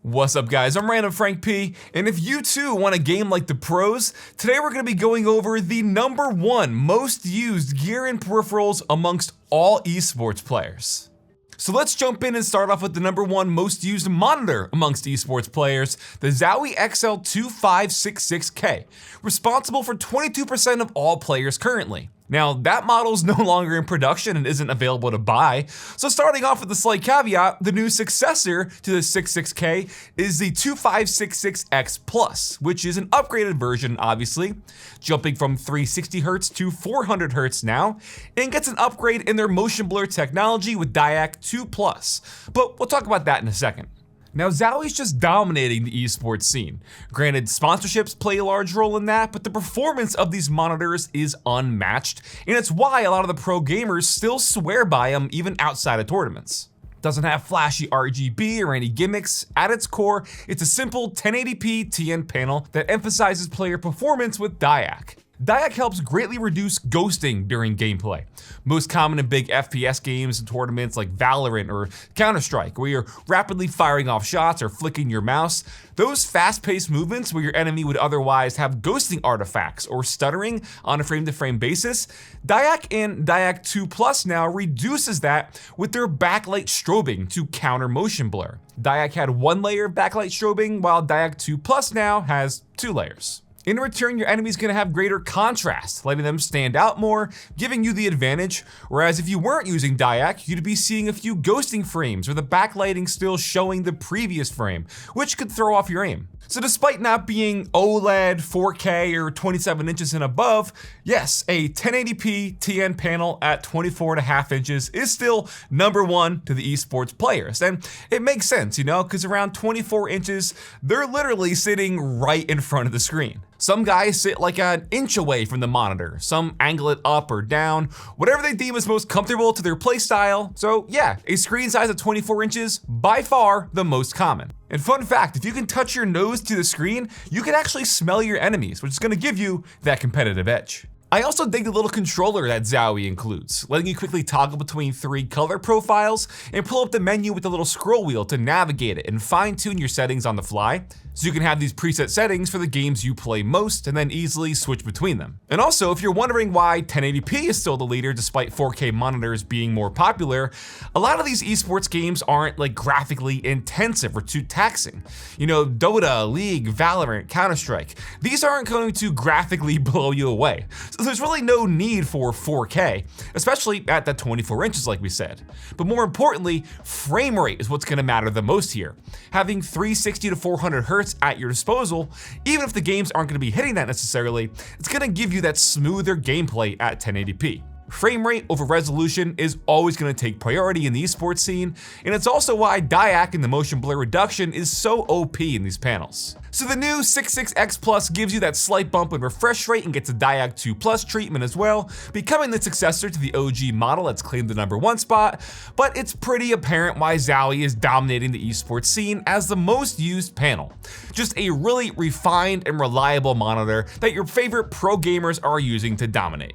What's up guys, I'm randomfrankp, and if you too want a game like the pros, today we're going to be going over the #1 most used gear and peripherals amongst all esports players. So let's jump in and start off with the #1 most used monitor amongst esports players, the Zowie XL2566X, responsible for 22% of all players currently. Now, that model's no longer in production and isn't available to buy, so starting off with a slight caveat, the new successor to the 66K is the 2566X Plus, which is an upgraded version, obviously, jumping from 360Hz to 400Hz now, and gets an upgrade in their motion blur technology with dyac 2+, but we'll talk about that in a second. Now, Zowie's just dominating the esports scene. Granted, sponsorships play a large role in that, but the performance of these monitors is unmatched, and it's why a lot of the pro gamers still swear by them even outside of tournaments. Doesn't have flashy RGB or any gimmicks. At its core, it's a simple 1080p TN panel that emphasizes player performance with dyac. Dyac helps greatly reduce ghosting during gameplay. Most common in big FPS games and tournaments like Valorant or Counter-Strike, where you're rapidly firing off shots or flicking your mouse. Those fast-paced movements where your enemy would otherwise have ghosting artifacts or stuttering on a frame-to-frame basis, dyac and dyac 2+ now reduces that with their backlight strobing to counter motion blur. Dyac had 1 layer of backlight strobing, while dyac 2+ now has 2 layers. In return, your enemy's gonna have greater contrast, letting them stand out more, giving you the advantage, whereas if you weren't using dyac, you'd be seeing a few ghosting frames or the backlighting still showing the previous frame, which could throw off your aim. So despite not being OLED, 4K, or 27 inches and above, yes, a 1080p TN panel at 24.5 inches is still #1 to the esports players. And it makes sense, because around 24 inches, they're literally sitting right in front of the screen. Some guys sit like an inch away from the monitor, some angle it up or down, whatever they deem is most comfortable to their playstyle. So yeah, a screen size of 24 inches, by far the most common. And fun fact, if you can touch your nose to the screen, you can actually smell your enemies, which is gonna give you that competitive edge. I also dig the little controller that Zowie includes, letting you quickly toggle between 3 color profiles and pull up the menu with the little scroll wheel to navigate it and fine-tune your settings on the fly, so you can have these preset settings for the games you play most and then easily switch between them. And also, if you're wondering why 1080p is still the leader despite 4K monitors being more popular, a lot of these esports games aren't like graphically intensive or too taxing. Dota, League, Valorant, Counter-Strike, these aren't going to graphically blow you away. So there's really no need for 4K, especially at that 24 inches like we said. But more importantly, frame rate is what's gonna matter the most here. Having 360 to 400 Hz at your disposal, even if the games aren't gonna be hitting that necessarily, it's gonna give you that smoother gameplay at 1080p. Frame rate over resolution is always going to take priority in the esports scene, and it's also why dyac and the motion blur reduction is so OP in these panels. So the new 66X Plus gives you that slight bump in refresh rate and gets a dyac 2+ treatment as well, becoming the successor to the OG model that's claimed the #1 spot, but it's pretty apparent why Zowie is dominating the esports scene as the most used panel. Just a really refined and reliable monitor that your favorite pro gamers are using to dominate.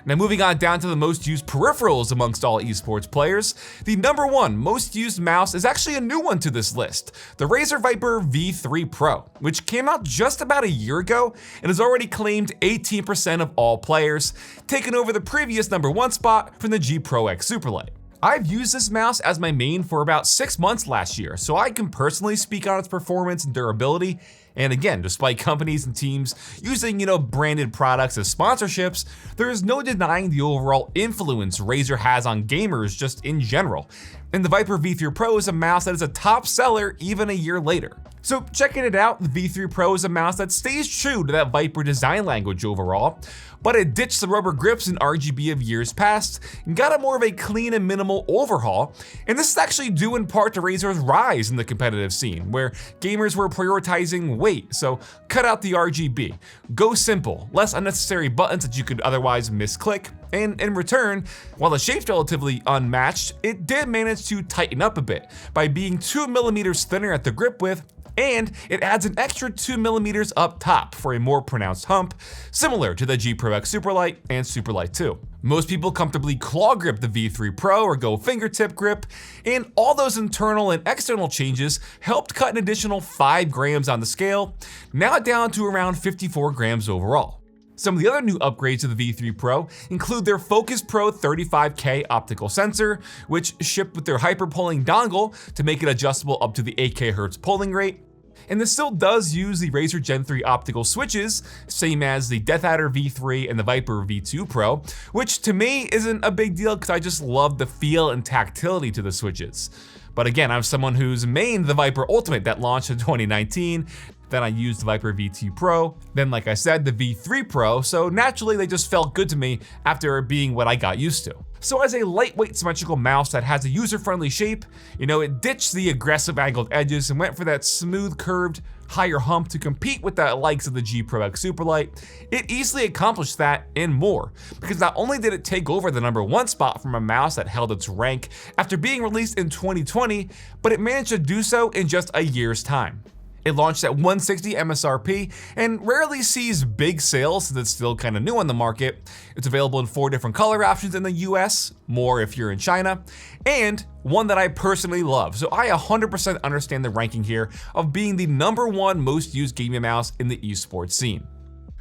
Now moving on down to the most used peripherals amongst all esports players, the #1 most used mouse is actually a new one to this list, the Razer Viper V3 Pro, which came out just about a year ago and has already claimed 18% of all players, taking over the previous #1 spot from the G Pro X Superlight. I've used this mouse as my main for about 6 months last year, so I can personally speak on its performance and durability. And again, despite companies and teams using, branded products as sponsorships, there is no denying the overall influence Razer has on gamers just in general. And the Viper V3 Pro is a mouse that is a top seller even a year later. So checking it out, the V3 Pro is a mouse that stays true to that Viper design language overall, but it ditched the rubber grips and RGB of years past and got a more of a clean and minimal overhaul. And this is actually due in part to Razer's rise in the competitive scene, where gamers were prioritizing weight, so cut out the RGB, go simple, less unnecessary buttons that you could otherwise misclick, and in return, while the shape's relatively unmatched, it did manage to tighten up a bit by being 2mm thinner at the grip width, and it adds an extra 2mm up top for a more pronounced hump, similar to the G Pro X Superlight and Superlight 2. Most people comfortably claw grip the V3 Pro or go fingertip grip, and all those internal and external changes helped cut an additional 5 grams on the scale, now down to around 54 grams overall. Some of the other new upgrades to the V3 Pro include their Focus Pro 35K optical sensor, which shipped with their hyper-pulling dongle to make it adjustable up to the 8K Hz pulling rate. And this still does use the Razer Gen 3 optical switches, same as the Death Adder V3 and the Viper V2 Pro, which to me isn't a big deal because I just love the feel and tactility to the switches. But again, I'm someone who's mained the Viper Ultimate that launched in 2019, then I used the Viper V2 Pro, then like I said, the V3 Pro, so naturally they just felt good to me after being what I got used to. So as a lightweight symmetrical mouse that has a user-friendly shape, it ditched the aggressive angled edges and went for that smooth curved, higher hump to compete with the likes of the G Pro X Superlight. It easily accomplished that and more, because not only did it take over the #1 spot from a mouse that held its rank after being released in 2020, but it managed to do so in just a year's time. It launched at $160 MSRP and rarely sees big sales since it's still kind of new on the market. It's available in 4 different color options in the US, more if you're in China, and one that I personally love. So I 100% understand the ranking here of being the #1 most used gaming mouse in the esports scene.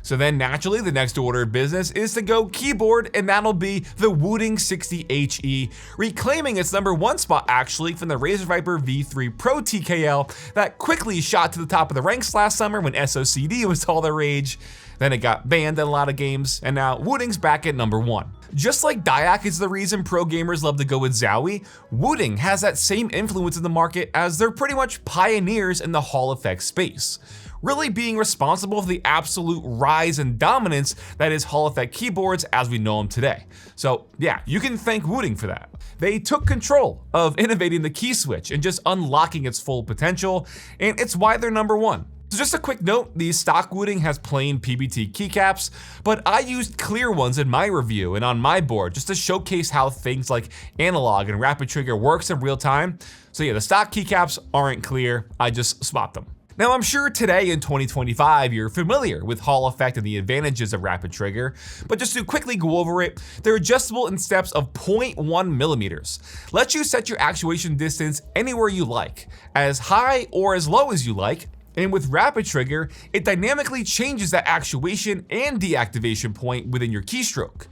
So then naturally the next order of business is to go keyboard, and that'll be the Wooting 60HE, reclaiming its #1 spot actually from the Razer Viper V3 Pro TKL that quickly shot to the top of the ranks last summer when SOCD was all the rage. Then it got banned in a lot of games, and now Wooting's back at #1. Just like dyac is the reason pro gamers love to go with Zowie, Wooting has that same influence in the market as they're pretty much pioneers in the Hall effect space, really being responsible for the absolute rise and dominance that is Hall effect keyboards as we know them today. So yeah, you can thank Wooting for that. They took control of innovating the key switch and just unlocking its full potential, and it's why they're #1. So just a quick note, the stock Wooting has plain PBT keycaps, but I used clear ones in my review and on my board just to showcase how things like analog and rapid trigger works in real time. So yeah, the stock keycaps aren't clear, I just swapped them. Now I'm sure today in 2025 you're familiar with Hall effect and the advantages of rapid trigger, but just to quickly go over it, they're adjustable in steps of 0.1 millimeters. Lets you set your actuation distance anywhere you like, as high or as low as you like, and with rapid trigger, it dynamically changes that actuation and deactivation point within your keystroke.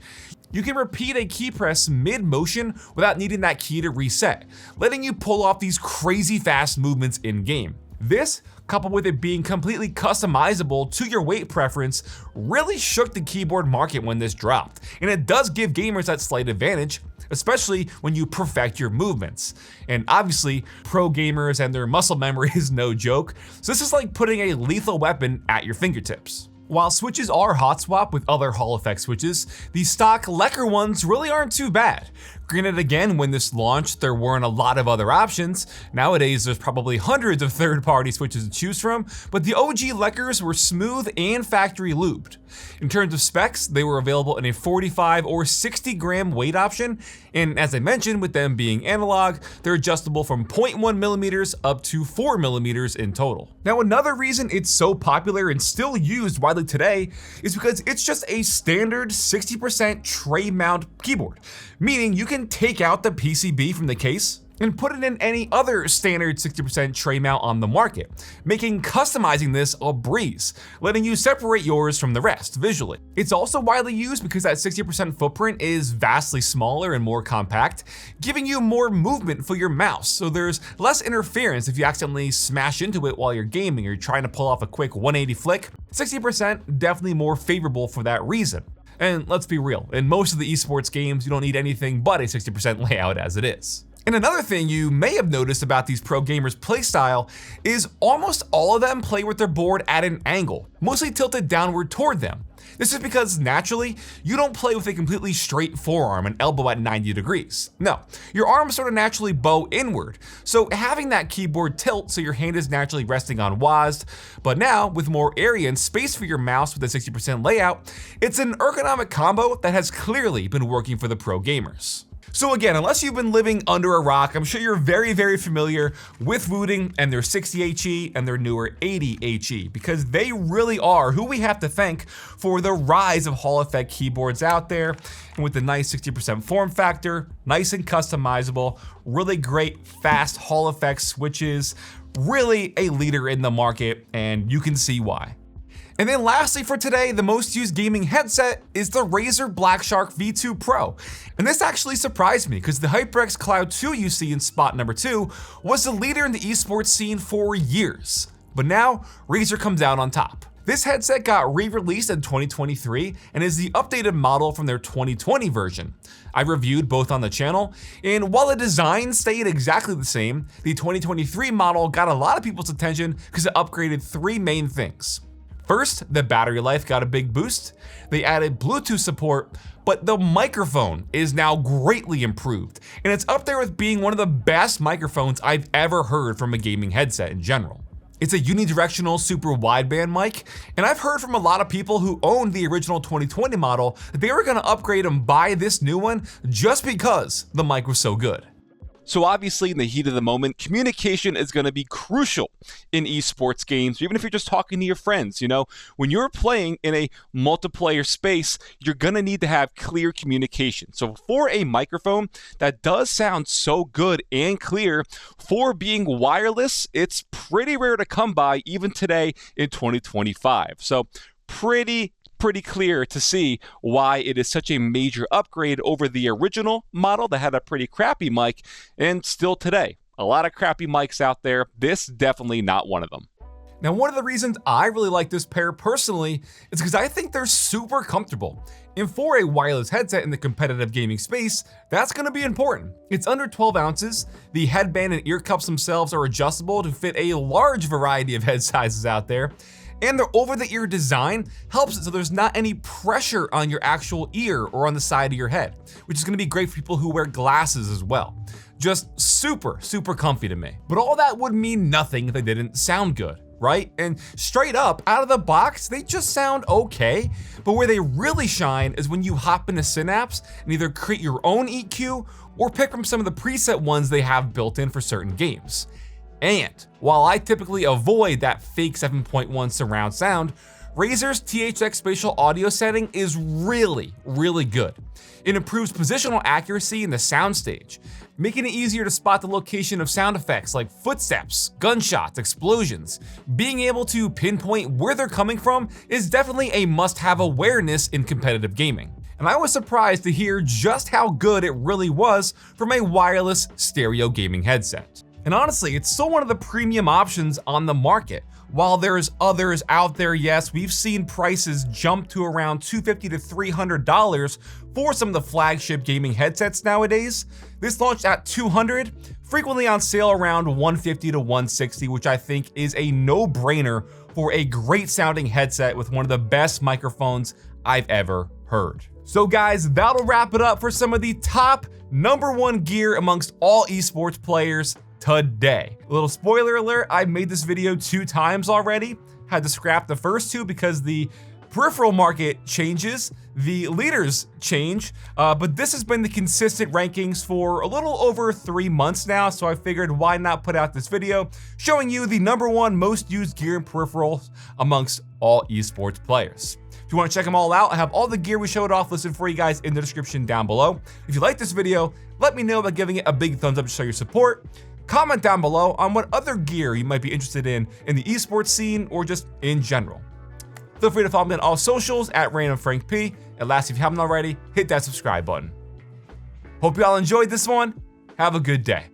You can repeat a key press mid-motion without needing that key to reset, letting you pull off these crazy fast movements in-game. This, coupled with it being completely customizable to your weight preference, really shook the keyboard market when this dropped, and it does give gamers that slight advantage, especially when you perfect your movements. And obviously, pro gamers and their muscle memory is no joke, so this is like putting a lethal weapon at your fingertips. While switches are hot swap with other Hall effect switches, the stock Lecker ones really aren't too bad. Granted, again, when this launched, there weren't a lot of other options. Nowadays, there's probably hundreds of third-party switches to choose from, but the OG Leckers were smooth and factory lubed. In terms of specs, they were available in a 45 or 60 gram weight option, and as I mentioned, with them being analog, they're adjustable from 0.1 millimeters up to 4 millimeters in total. Now, another reason it's so popular and still used widely today is because it's just a standard 60% tray mount keyboard, meaning you can take out the PCB from the case and put it in any other standard 60% tray mount on the market, making customizing this a breeze, letting you separate yours from the rest visually. It's also widely used because that 60% footprint is vastly smaller and more compact, giving you more movement for your mouse, so there's less interference if you accidentally smash into it while you're gaming or you're trying to pull off a quick 180 flick. 60% definitely more favorable for that reason. And let's be real, in most of the esports games, you don't need anything but a 60% layout as it is. And another thing you may have noticed about these pro gamers' playstyle is almost all of them play with their board at an angle, mostly tilted downward toward them. This is because naturally, you don't play with a completely straight forearm and elbow at 90 degrees. No, your arms sort of naturally bow inward, so having that keyboard tilt so your hand is naturally resting on WASD, but now with more area and space for your mouse with a 60% layout, it's an ergonomic combo that has clearly been working for the pro gamers. So again, unless you've been living under a rock, I'm sure you're very, very familiar with Wooting and their 60HE and their newer 80HE, because they really are who we have to thank for the rise of Hall effect keyboards out there. And with the nice 60% form factor, nice and customizable, really great fast Hall effect switches, really a leader in the market, and you can see why. And then lastly for today, the most used gaming headset is the Razer blackshark V3 Pro. And this actually surprised me because the HyperX Cloud 2 you see in spot number 2 was the leader in the esports scene for years. But now, Razer comes out on top. This headset got re-released in 2023 and is the updated model from their 2020 version. I reviewed both on the channel, and while the design stayed exactly the same, the 2023 model got a lot of people's attention because it upgraded 3 main things. First, the battery life got a big boost. They added Bluetooth support, but the microphone is now greatly improved, and it's up there with being one of the best microphones I've ever heard from a gaming headset in general. It's a unidirectional super wideband mic, and I've heard from a lot of people who owned the original 2020 model that they were gonna upgrade and buy this new one just because the mic was so good. So obviously in the heat of the moment, communication is going to be crucial in esports games, even if you're just talking to your friends. You know, when you're playing in a multiplayer space, you're going to need to have clear communication. So for a microphone that does sound so good and clear, for being wireless, it's pretty rare to come by even today in 2025. So pretty clear to see why it is such a major upgrade over the original model that had a pretty crappy mic, and still today, a lot of crappy mics out there. This definitely not one of them. Now, one of the reasons I really like this pair personally is because I think they're super comfortable. And for a wireless headset in the competitive gaming space, that's gonna be important. It's under 12 ounces, the headband and ear cups themselves are adjustable to fit a large variety of head sizes out there, and their over-the-ear design helps it so there's not any pressure on your actual ear or on the side of your head, which is gonna be great for people who wear glasses as well. Just super comfy to me. But all that would mean nothing if they didn't sound good, right? And straight up, out of the box, they just sound okay, but where they really shine is when you hop into Synapse and either create your own EQ or pick from some of the preset ones they have built in for certain games. And while I typically avoid that fake 7.1 surround sound, Razer's THX spatial audio setting is really good. It improves positional accuracy in the soundstage, making it easier to spot the location of sound effects like footsteps, gunshots, explosions. Being able to pinpoint where they're coming from is definitely a must-have awareness in competitive gaming. And I was surprised to hear just how good it really was from a wireless stereo gaming headset. And honestly, it's still one of the premium options on the market. While there's others out there, yes, we've seen prices jump to around $250 to $300 for some of the flagship gaming headsets nowadays. This launched at $200, frequently on sale around $150 to $160, which I think is a no-brainer for a great sounding headset with one of the best microphones I've ever heard. So guys, that'll wrap it up for some of the top #1 gear amongst all esports players today. A little spoiler alert, I made this video 2 times already. Had to scrap the first 2 because the peripheral market changes, the leaders change, but this has been the consistent rankings for a little over 3 months now, so I figured why not put out this video showing you the #1 most used gear and peripherals amongst all esports players. If you want to check them all out, I have all the gear we showed off listed for you guys in the description down below. If you like this video, let me know by giving it a big thumbs up to show your support. Comment down below on what other gear you might be interested in the esports scene or just in general. Feel free to follow me on all socials at randomfrankp. And last, if you haven't already, hit that subscribe button. Hope you all enjoyed this one. Have a good day.